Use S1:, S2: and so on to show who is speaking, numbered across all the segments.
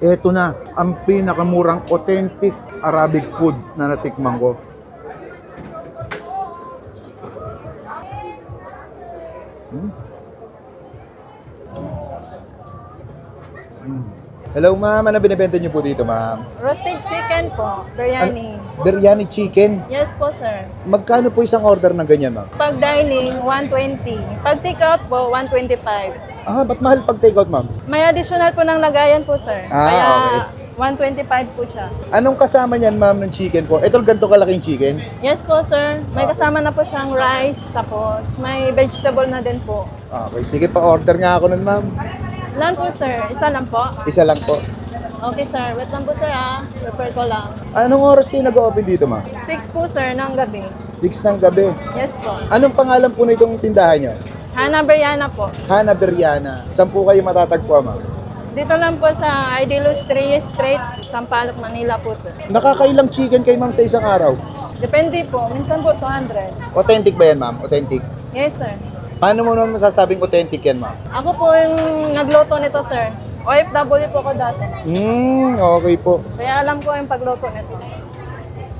S1: Ito na ang pinakamurang authentic Arabic food na natikman ko. Hello ma'am, ano binibenta niyo po dito ma'am?
S2: Roasted chicken po, biryani.
S1: Biryani chicken.
S2: Yes po, sir.
S1: Magkano po isang order ng ganyan ma'am?
S2: Pag dining, 120. Pag take out po, 125.
S1: Ba't mahal pag take out ma'am?
S2: May additional po ng lagayan po, sir. Kaya
S1: Okay.
S2: 125 po siya.
S1: Anong kasama niyan ma'am ng chicken po? Ito ganito kalaking chicken?
S2: Yes po, sir. May kasama na po siyang rice, tapos may vegetable na din po.
S1: Okay, sige pa order nga ako nun ma'am.
S2: Ilan po, sir? Isa lang po?
S1: Isa lang po.
S2: Okay, sir. Wait lang po, sir, Prepare ko lang.
S1: Anong oras kayo nag-open dito ma'am?
S2: 6 po, sir, ng gabi.
S1: 6 ng gabi.
S2: Yes po.
S1: Anong pangalan po nitong tindahan niyo?
S2: Hana Biryana po.
S1: Hana Biryana. Saan po kayo matatagpuan ma'am?
S2: Dito lang po sa Idelos 3 Street, Sampaloc, Manila po, sir.
S1: Nakakailang chicken kay ma'am sa isang araw?
S2: Depende po. Minsan po 200.
S1: Authentic ba yan ma'am? Authentic?
S2: Yes, sir.
S1: Paano mo naman masasabing authentic yan ma'am?
S2: Ako po yung nagluto nito, sir. OFW po ko dati.
S1: Okay po.
S2: Kaya alam ko yung pagluto nito.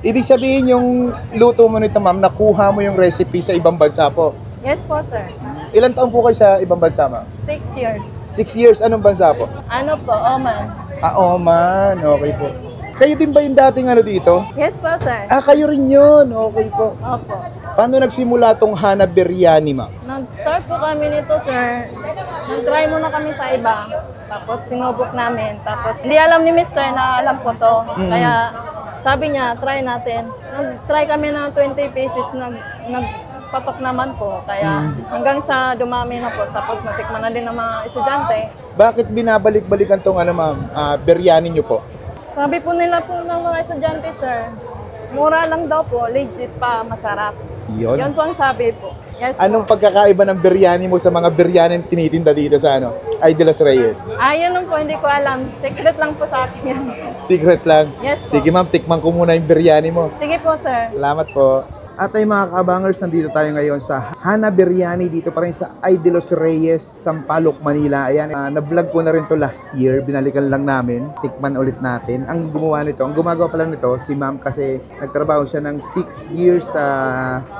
S1: Ibig sabihin yung luto mo nito ma'am, nakuha mo yung recipe sa ibang bansa po.
S2: Yes po, sir.
S1: Ilan taon po kayo sa ibang bansa ma'am?
S2: 6 years.
S1: 6 years, anong bansa po?
S2: Ano po, Oman.
S1: Oman, okay po. Kayo din ba yung dating ano dito?
S2: Yes po, sir.
S1: Kayo rin yun, okay po.
S2: Opo.
S1: Paano nagsimula tong Hana Biryani ma'am?
S2: Nag-start po kami nito, sir. Nag-try muna kami sa iba. Tapos sinubok namin. Tapos hindi alam ni Mr. na alam ko to. Kaya sabi niya, try natin. Nag-try kami ng 20 pieces. Nagpatok naman po. Kaya hanggang sa dumami na po. Tapos natikman na din ng mga estudyante.
S1: Bakit binabalik-balikan tong ano ma'am, biryani nyo po?
S2: Sabi po nila po ng mga estudyante, sir, mura lang daw po, legit pa, masarap.
S1: Yun.
S2: Yun po ang sabi po. Yes po.
S1: Anong pagkakaiba ng biryani mo sa mga biryani tinitinda dito sa ano? Ay de los Reyes?
S2: Yun po, hindi ko alam. Secret lang po sa akin yan.
S1: Secret lang?
S2: Yes po.
S1: Sige ma'am, tikman ko muna yung biryani mo.
S2: Sige po, sir.
S1: Salamat po. At ay mga kabangers, nandito tayo ngayon sa Hana Biryani dito pa rin sa Ay de los Reyes, Sampaloc, Manila. Ayan, na-vlog ko na rin to last year. Binalikan lang namin. Tikman ulit natin. Ang gumawa nito, ang gumagawa pa lang nito, si ma'am kasi nagtrabaho siya ng 6 years sa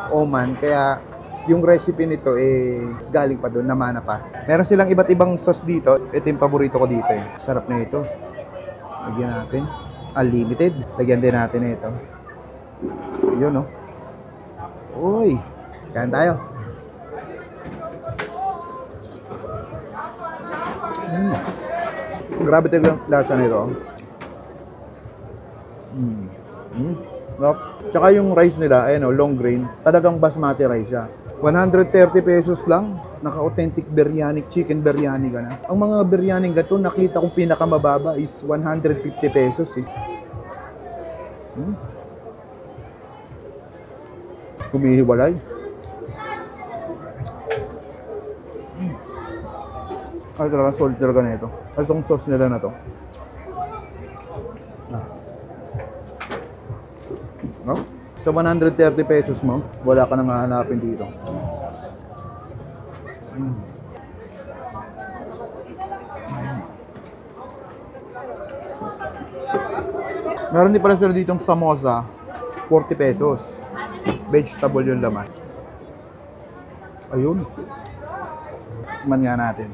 S1: Oman. Kaya yung recipe nito galing pa doon, namana pa. Meron silang iba't ibang sauce dito. Ito yung paborito ko dito Sarap na ito. Lagyan natin. Unlimited. Lagyan din natin ito. Yun Uy, kain tayo. Grabe talaga yung lasa nito. Tsaka yung rice nila, long grain, talagang basmati rice siya. 130 pesos lang, naka-authentic biryani, chicken biryani ka na. Ang mga biryani gato, nakita kong pinakamababa is 150 pesos Humihiwalay. Ay, talagang solid talaga na ito. Ay, itong sauce nila na to. No? Sa 130 pesos mo, wala ka nang hahanapin dito. Meron din pala sila ditong samosa, 40 pesos. Vegetable yung laman. Ayun. Tikman nga natin.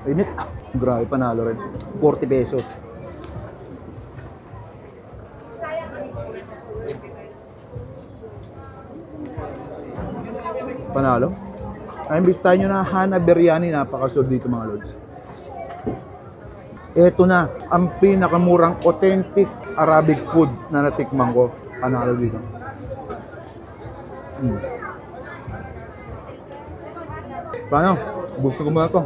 S1: Init. Grabe, panalo rin. 40 pesos. Panalo. Ay, imbis tayo nyo na Hana Biryani, napakasolid dito mga lods. Ito na ang pinakamurang authentic Arabic food na natikman ko. Panalo dito. Paano? Gusto ko muna ito.